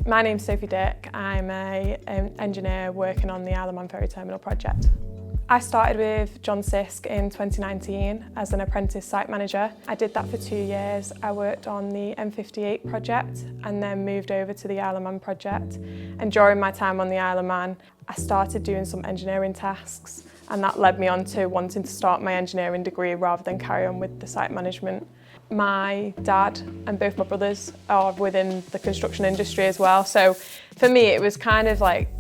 My name's Sophie. I'm an engineer working on the Isle of Man Ferry Terminal project. I started with Sisk in 2019 as an apprentice site manager. I did that for 2 years. I worked on the M58 project and then moved over to the Isle of Man project. And during my time on the Isle of Man, I started doing some engineering tasks, and that led me on to wanting to start my engineering degree rather than carry on with the site management. My dad and both my brothers are within the construction industry as well, so for me it was kind of like,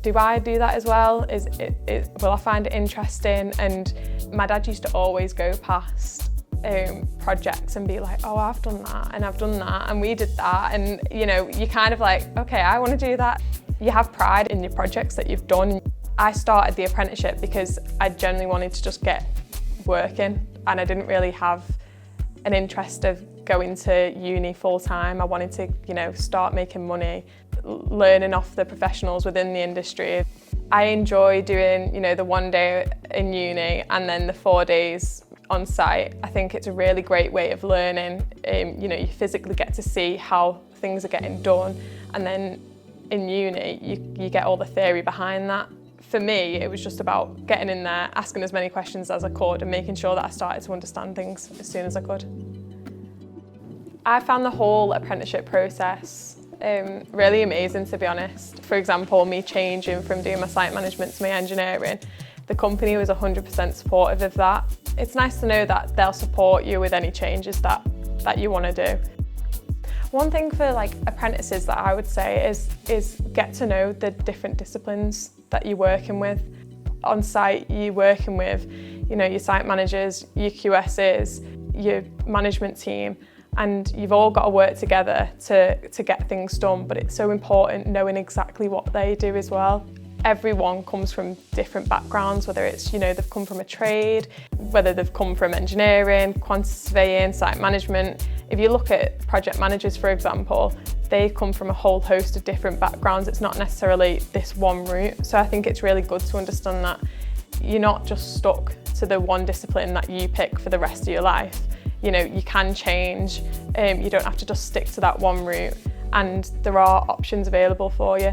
do I do that as well? Will I find it interesting? And my dad used to always go past projects and be like, oh, I've done that and I've done that and we did that, and you know, you're kind of like, okay, I want to do that. You have pride in your projects that you've done. I started the apprenticeship because I genuinely wanted to just get working, and I didn't really have an interest of going to uni full time. I wanted to, you know, start making money, learning off the professionals within the industry. I enjoy doing, you know, the 1 day in uni and then the 4 days on site. I think it's a really great way of learning. You know, you physically get to see how things are getting done, and then in uni you get all the theory behind that. For me, it was just about getting in there, asking as many questions as I could and making sure that I started to understand things as soon as I could. I found the whole apprenticeship process really amazing, to be honest. For example, me changing from doing my site management to my engineering, the company was 100% supportive of that. It's nice to know that they'll support you with any changes that you want to do. One thing for like apprentices that I would say is get to know the different disciplines that you're working with. On site, you're working with, you know, your site managers, your QSs, your management team, and you've all got to work together to get things done, but it's so important knowing exactly what they do as well. Everyone comes from different backgrounds, whether it's, you know, they've come from a trade, whether they've come from engineering, quantity surveying, site management. If you look at project managers, for example, they come from a whole host of different backgrounds. It's not necessarily this one route. So I think it's really good to understand that you're not just stuck to the one discipline that you pick for the rest of your life. You know, you can change. You don't have to just stick to that one route, and there are options available for you.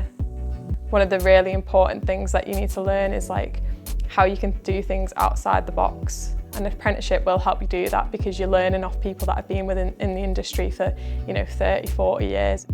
One of the really important things that you need to learn is like how you can do things outside the box. An apprenticeship will help you do that because you're learning off people that have been in the industry for, you know, 30, 40 years.